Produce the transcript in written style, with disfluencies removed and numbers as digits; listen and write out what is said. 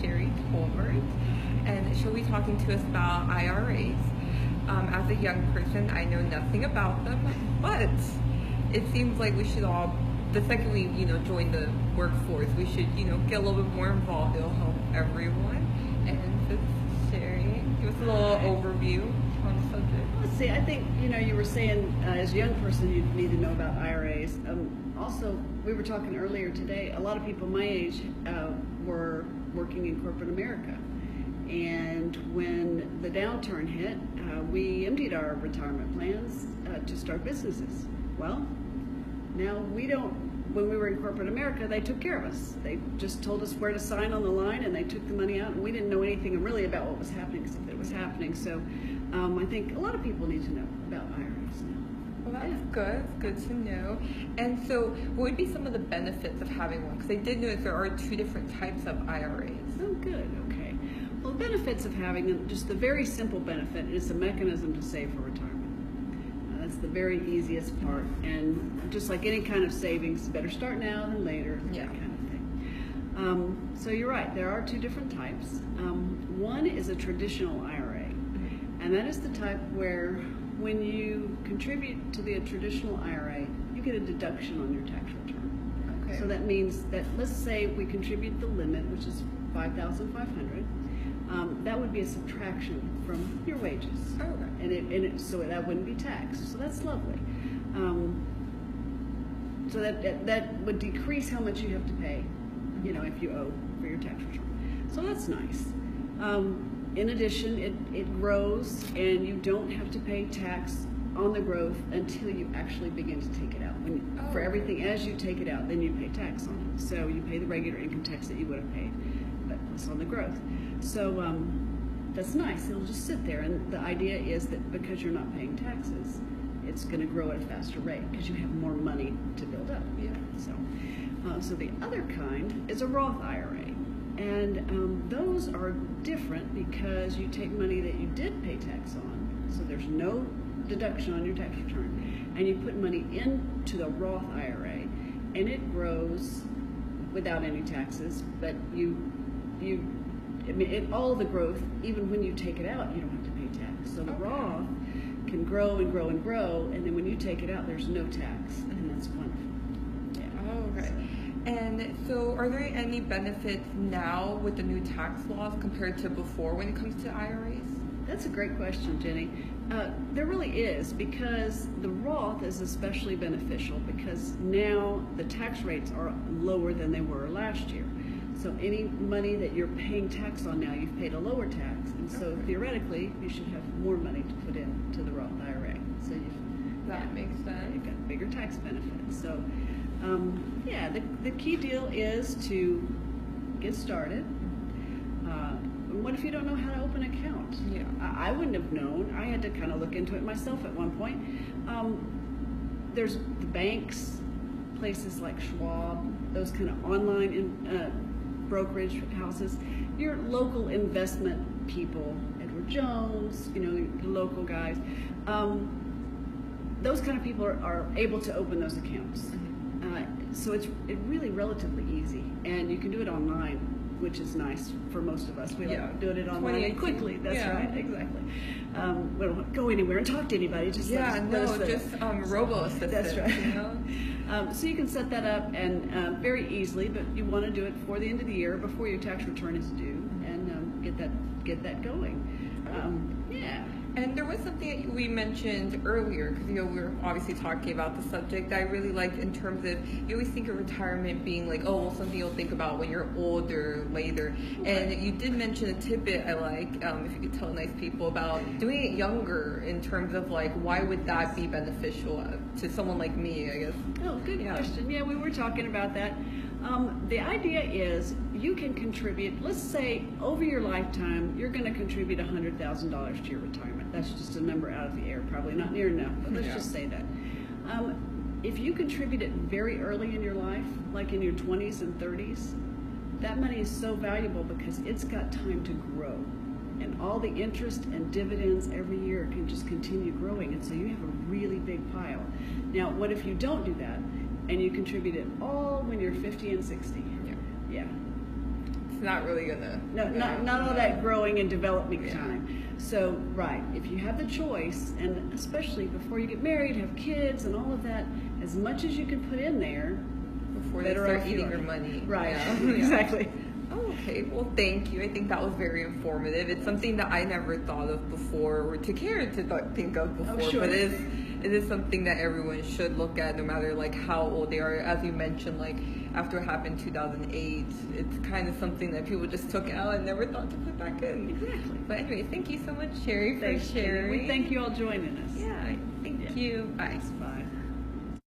Sherry Tolbert, and she'll be talking to us about IRAs. As a young person, I know nothing about them, but it seems like we should all, the second we join the workforce, we should get a little bit more involved. It'll help everyone. And so Sherry, give us a little overview on the subject. Let's see. I think you were saying as a young person you need to know about IRAs. Also, we were talking earlier today. A lot of people my age were working in corporate America, and when the downturn hit, we emptied our retirement plans to start businesses. Well, now we don't. When we were in corporate America, they took care of us. They just told us where to sign on the line, and they took the money out, and we didn't know anything really about what was happening, except that it was happening. So I think a lot of people need to know about IRAs now. Well, that's good. It's good to know. And so what would be some of the benefits of having one? Because I did notice there are 2 different types of IRAs. Oh, good. Okay. Well, the benefits of having them, just the very simple benefit is a mechanism to save for retirement. That's the very easiest part. And just like any kind of savings, better start now than later, that kind of thing. So you're right, there are 2 different types. One is a traditional IRA, and that is the type where when you contribute to the traditional IRA, you get a deduction on your tax return. Okay. So that means that, let's say we contribute the limit, which is $5,500. That would be a subtraction from your wages. Oh, okay. And so that wouldn't be taxed. So that's lovely. So that would decrease how much you have to pay, if you owe for your tax return. So that's nice. In addition, it grows, and you don't have to pay tax on the growth until you actually begin to take it out. For everything, as you take it out, then you pay tax on it. So you pay the regular income tax that you would have paid, but it's on the growth. So that's nice. It'll just sit there, and the idea is that because you're not paying taxes, it's going to grow at a faster rate because you have more money to build up. Yeah. So the other kind is a Roth IRA. And those are different because you take money that you did pay tax on, so there's no deduction on your tax return, and you put money into the Roth IRA, and it grows without any taxes, but all the growth, even when you take it out, you don't have to pay tax. So the Roth can grow and grow and grow, and then when you take it out, there's no tax, and that's wonderful. Yeah. Oh, okay. And so are there any benefits now with the new tax laws compared to before when it comes to IRAs? That's a great question, Jenny. There really is, because the Roth is especially beneficial because now the tax rates are lower than they were last year. So any money that you're paying tax on now, you've paid a lower tax, and so theoretically you should have more money to put into the Roth IRA. So that makes sense. You've got bigger tax benefits. So the key deal is to get started. What if you don't know how to open an account? Yeah. I wouldn't have known. I had to kind of look into it myself at one point. There's the banks, places like Schwab, those kind of online brokerage houses, your local investment people, Edward Jones, the local guys. Those kind of people are able to open those accounts. So it's really relatively easy, and you can do it online, which is nice for most of us. We like doing it online and quickly. That's right, exactly. We don't go anywhere and talk to anybody. Just robo-assistant. That's right. So you can set that up and very easily, but you want to do it before the end of the year, before your tax return is due, and get that going. And there was something that we mentioned earlier, because we were obviously talking about the subject that I really liked in terms of, you always think of retirement being like, something you'll think about when you're older, later. And you did mention a tidbit I like, if you could tell nice people about doing it younger, in terms of why would that be beneficial to someone like me, I guess. Oh, good question. Yeah, we were talking about that. The idea is you can contribute, let's say over your lifetime, you're going to contribute $100,000 to your retirement. That's just a number out of the air, probably not near enough, but let's just say that. If you contribute it very early in your life, like in your 20s and 30s, that money is so valuable because it's got time to grow. And all the interest and dividends every year can just continue growing, and so you have a really big pile. Now, what if you don't do that, and you contribute it all when you're 50 and 60? Yeah. not really gonna. No, not all that growing and development time. So, right, if you have the choice, and especially before you get married, have kids, and all of that, as much as you can put in there, Before they start eating your money. Right, Yeah. exactly. Oh, okay. Well, thank you. I think that was very informative. It's something that I never thought of before, or took care to think of before. Sure. But it is something that everyone should look at, no matter like how old they are. As you mentioned, like after it happened in 2008, it's kind of something that people just took out and never thought to put back in. Exactly. But anyway, thank you so much, Sherry, for Thanks, sharing. Jenny. We thank you all joining us. Yeah, thank you. Bye. Bye.